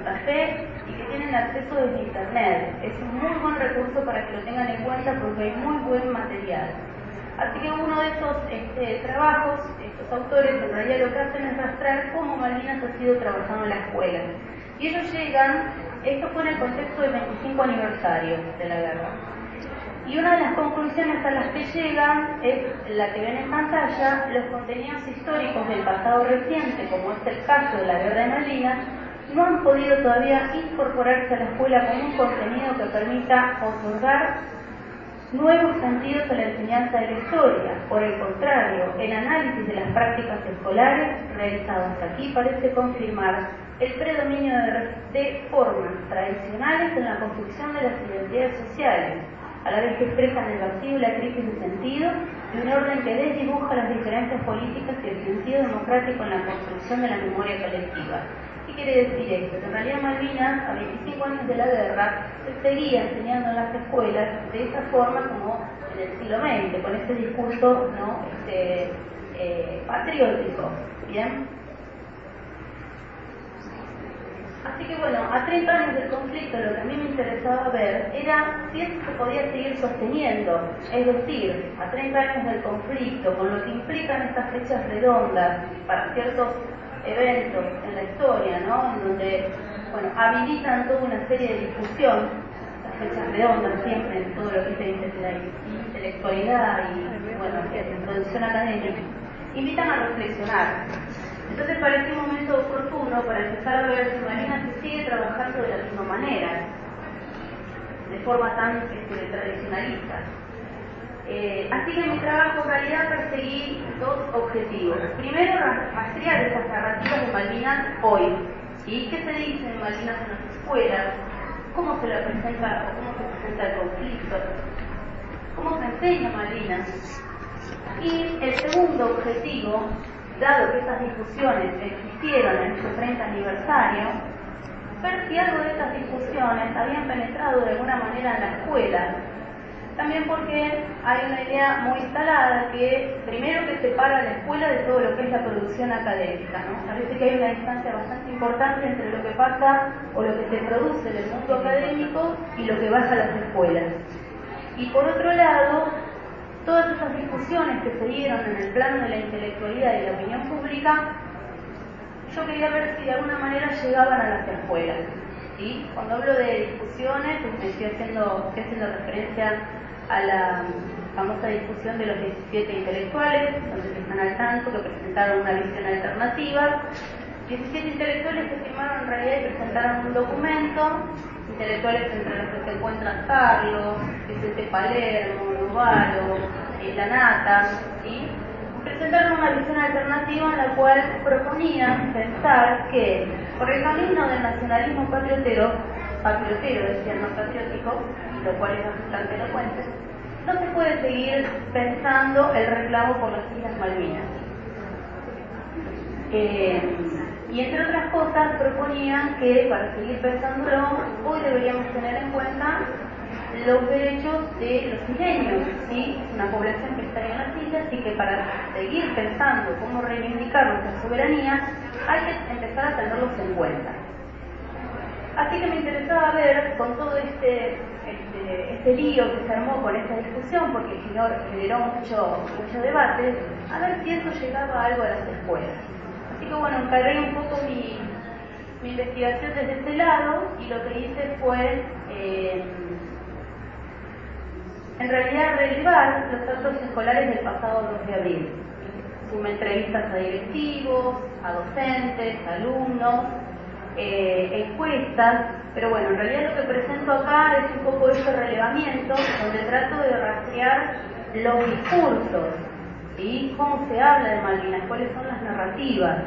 Santa Fe y que tienen acceso desde internet. Es un muy buen recurso para que lo tengan en cuenta porque hay muy buen material. Así que uno de estos trabajos, estos autores, en realidad lo que hacen es rastrear cómo Malvinas ha sido trabajado en la escuela. Y ellos llegan, esto fue en el contexto del 25 aniversario de la guerra. Y una de las conclusiones a las que llegan es la que ven en pantalla: los contenidos históricos del pasado reciente, como es el caso de la guerra de Malvinas, no han podido todavía incorporarse a la escuela como un contenido que permita otorgar nuevos sentidos a la enseñanza de la historia. Por el contrario, el análisis de las prácticas escolares realizadas aquí parece confirmar el predominio de formas tradicionales en la construcción de las identidades sociales, a la vez que expresan el vacío y la crisis de sentido de un orden que desdibuja las diferencias políticas y el sentido democrático en la construcción de la memoria colectiva. ¿Qué quiere decir esto? Que en realidad Malvinas, a 25 años de la guerra, se seguía enseñando en las escuelas de esa forma como en el siglo XX, con este discurso, ¿no? Patriótico. ¿Bien? Así que bueno, a 30 años del conflicto, lo que a mí me interesaba ver era si esto se podía seguir sosteniendo. Es decir, a 30 años del conflicto, con lo que implican estas fechas redondas para ciertos eventos en la historia, ¿no? En donde, bueno, habilitan toda una serie de discusión, las fechas redondas siempre en todo lo que es la intelectualidad y, bueno, la producción académica, invitan a reflexionar. Entonces pareció un momento oportuno para empezar a ver si Malvinas se sigue trabajando de la misma manera, de forma tan tradicionalista. Así que en mi trabajo en realidad perseguí dos objetivos. Primero, rastrear esas narrativas de Malvinas hoy. ¿Sí? ¿Qué se dice de Malvinas en las escuelas? ¿Cómo se la presenta o cómo se presenta el conflicto? ¿Cómo se enseña Malvinas? Y el segundo objetivo, dado que estas discusiones existieron en este 30 aniversario, ver si algo de estas discusiones habían penetrado de alguna manera en la escuela. También porque hay una idea muy instalada que, primero, que separa la escuela de todo lo que es la producción académica, ¿no? Parece que hay una distancia bastante importante entre lo que pasa o lo que se produce en el mundo académico y lo que baja a las escuelas. Y por otro lado, todas esas discusiones que se dieron en el plano de la intelectualidad y la opinión pública, yo quería ver si de alguna manera llegaban a las escuelas. ¿Sí? Cuando hablo de discusiones, estoy haciendo referencia a la famosa discusión de los 17 intelectuales, donde están al tanto, que presentaron una visión alternativa. 17 intelectuales que firmaron en realidad y presentaron un documento, intelectuales entre los que se encuentran Carlos, Vicente Palermo, Novaro, Lanata, ¿sí? Presentaron una visión alternativa en la cual proponían pensar que por el camino del nacionalismo patriotero, decían, no patriótico, lo cual es bastante elocuente, no se puede seguir pensando el reclamo por las Islas Malvinas. Y entre otras cosas proponían que para seguir pensándolo, hoy deberíamos tener en cuenta los derechos de los isleños, ¿sí? Es una población que está en las islas y que para seguir pensando cómo reivindicar nuestra soberanía hay que empezar a tenerlos en cuenta. Así que me interesaba ver, con todo este lío que se armó con esta discusión, porque generó mucho debate, a ver si eso llegaba a algo a las escuelas. Así que bueno, encargué un poco mi investigación desde este lado y lo que hice fue en realidad relevar los actos escolares del pasado 2 de abril. Sumé entrevistas a directivos, a docentes, a alumnos, encuestas, pero bueno, en realidad lo que presento acá es un poco ese relevamiento donde trato de rastrear los discursos, ¿sí? Cómo se habla de Malvinas, cuáles son las narrativas.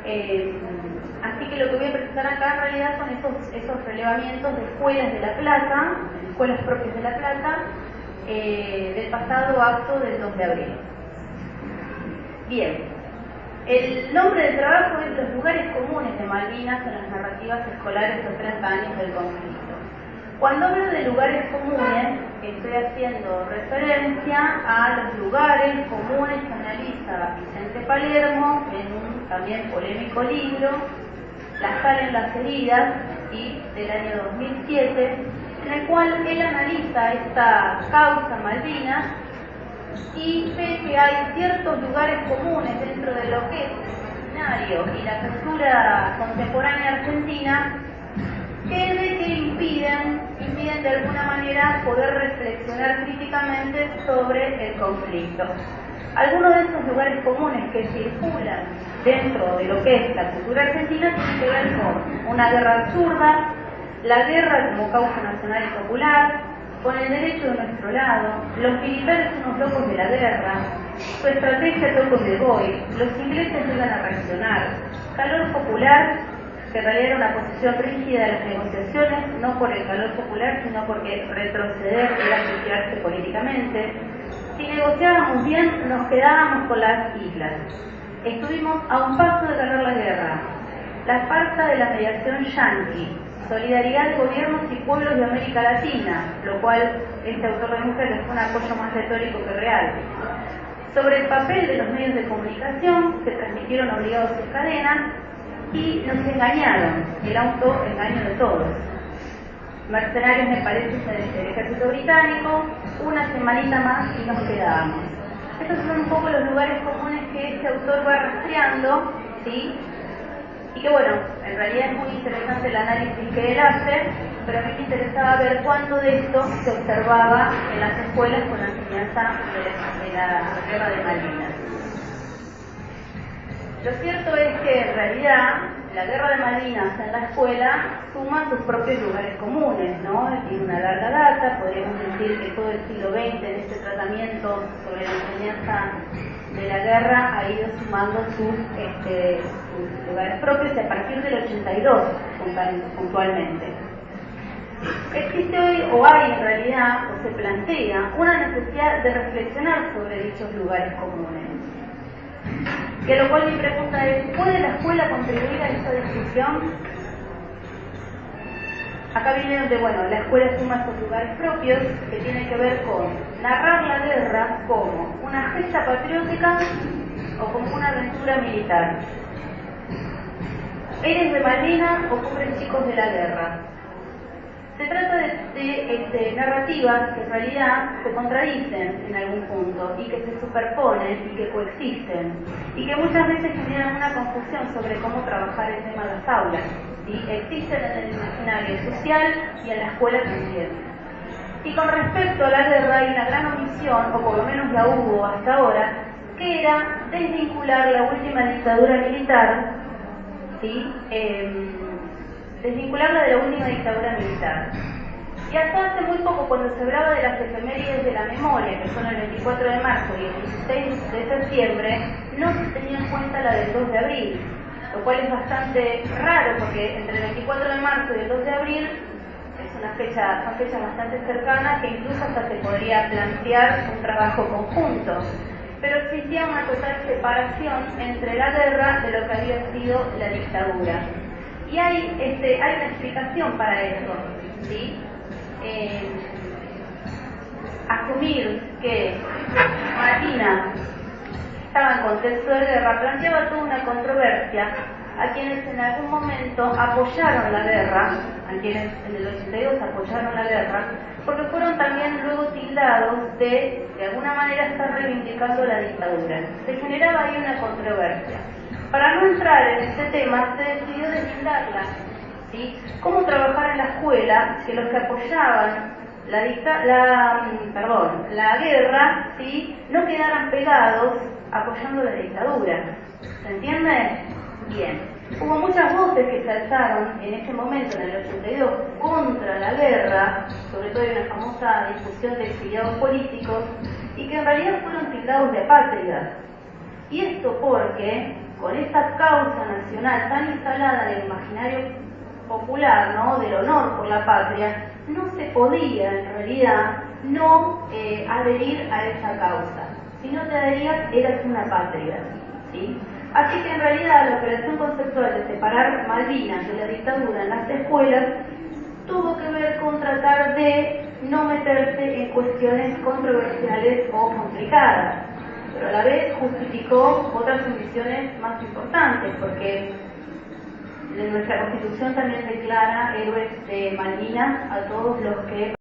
Así que lo que voy a presentar acá en realidad son esos relevamientos de escuelas de La Plata, escuelas propias de La Plata, del pasado acto del 2 de abril. Bien, el nombre del trabajo es Los lugares comunes de Malvinas en las narrativas escolares de 30 años del conflicto. Cuando hablo de lugares comunes, estoy haciendo referencia a los lugares comunes que analiza Vicente Palermo en un también polémico libro La sal en las heridas, ¿sí?, del año 2007, en el cual él analiza esta causa Malvinas y ve que hay ciertos lugares comunes dentro de lo que es el imaginario y la cultura contemporánea argentina que impiden de alguna manera poder reflexionar críticamente sobre el conflicto. Algunos de esos lugares comunes que circulan dentro de lo que es la cultura argentina tienen que ver con una guerra absurda, la guerra como causa nacional y popular, con el derecho de nuestro lado, los militares unos locos de la guerra, su estrategia tocos de Boy, los ingleses no iban a reaccionar, calor popular, que en realidad era una posición rígida de las negociaciones, no por el calor popular, sino porque retroceder era asociarse políticamente. Si negociábamos bien, nos quedábamos con las islas. Estuvimos a un paso de ganar la guerra. La farsa de la mediación yanqui, solidaridad de gobiernos y pueblos de América Latina, lo cual este autor de Mujeres fue un apoyo más retórico que real. Sobre el papel de los medios de comunicación, se transmitieron obligados en cadena y nos engañaron, el autoengaño de todos. Mercenarios, me parece, del ejército británico, una semanita más y nos quedábamos. Estos son un poco los lugares comunes que este autor va rastreando, ¿sí? Y que bueno, en realidad es muy interesante el análisis que él hace, pero a mí me interesaba ver cuánto de esto se observaba en las escuelas con la enseñanza de la guerra de Malvinas. Lo cierto es que en realidad la guerra de Malvinas en la escuela suma sus propios lugares comunes, ¿no? Tiene una larga data, podríamos decir que todo el siglo XX en este tratamiento sobre la enseñanza de la guerra ha ido sumando sus lugares propios y a partir del 82 puntualmente. Existe hoy, o hay en realidad, o se plantea, una necesidad de reflexionar sobre dichos lugares comunes. Y a lo cual mi pregunta es, ¿puede la escuela contribuir a esta discusión? Acá viene donde, bueno, la escuela suma estos lugares propios que tienen que ver con narrar la guerra como una gesta patriótica o como una aventura militar. ¿Eres de Malvinas o cubres chicos de la guerra? Se trata de narrativas que en realidad se contradicen en algún punto y que se superponen y que coexisten y que muchas veces generan una confusión sobre cómo trabajar el tema de las aulas. ¿Sí? Existen en el imaginario social y en la escuela también. Y con respecto a la guerra hay una gran omisión, o por lo menos la hubo hasta ahora, que era desvincular la última dictadura militar, ¿sí? Desvincularla de la última dictadura militar. Y hasta hace muy poco, cuando se hablaba de las efemérides de la memoria, que son el 24 de marzo y el 16 de septiembre, no se tenía en cuenta la del 2 de abril, lo cual es bastante raro, porque entre el 24 de marzo y el 2 de abril son fechas bastante cercanas que incluso hasta se podría plantear un trabajo conjunto. Pero existía una total separación entre la guerra de lo que había sido la dictadura. Y hay una explicación para eso, ¿sí? Asumir que Malvinas estaba en contexto de guerra planteaba toda una controversia a quienes en algún momento apoyaron la guerra, a quienes en el 82 apoyaron la guerra, porque fueron también luego tildados de alguna manera, estar reivindicando la dictadura. Se generaba ahí una controversia. Para no entrar en este tema, se decidió deslindarla, ¿sí? ¿Cómo trabajar en la escuela si los que apoyaban la guerra, ¿sí?, no quedaran pegados apoyando la dictadura? ¿Se entiende? Bien. Hubo muchas voces que se alzaron en ese momento, en el 82, contra la guerra, sobre todo en la famosa discusión de exiliados políticos, y que en realidad fueron tildados de apátridas. Y esto porque, con esta causa nacional tan instalada en el imaginario popular, ¿no?, del honor por la patria, no se podía en realidad no adherir a esa causa. Si no te adherías, eras una apátrida, ¿sí? Así que en realidad la operación conceptual de separar Malvinas de la dictadura en las escuelas tuvo que ver con tratar de no meterse en cuestiones controversiales o complicadas, pero a la vez justificó otras ambiciones más importantes, porque nuestra Constitución también declara héroes de Malvinas a todos los que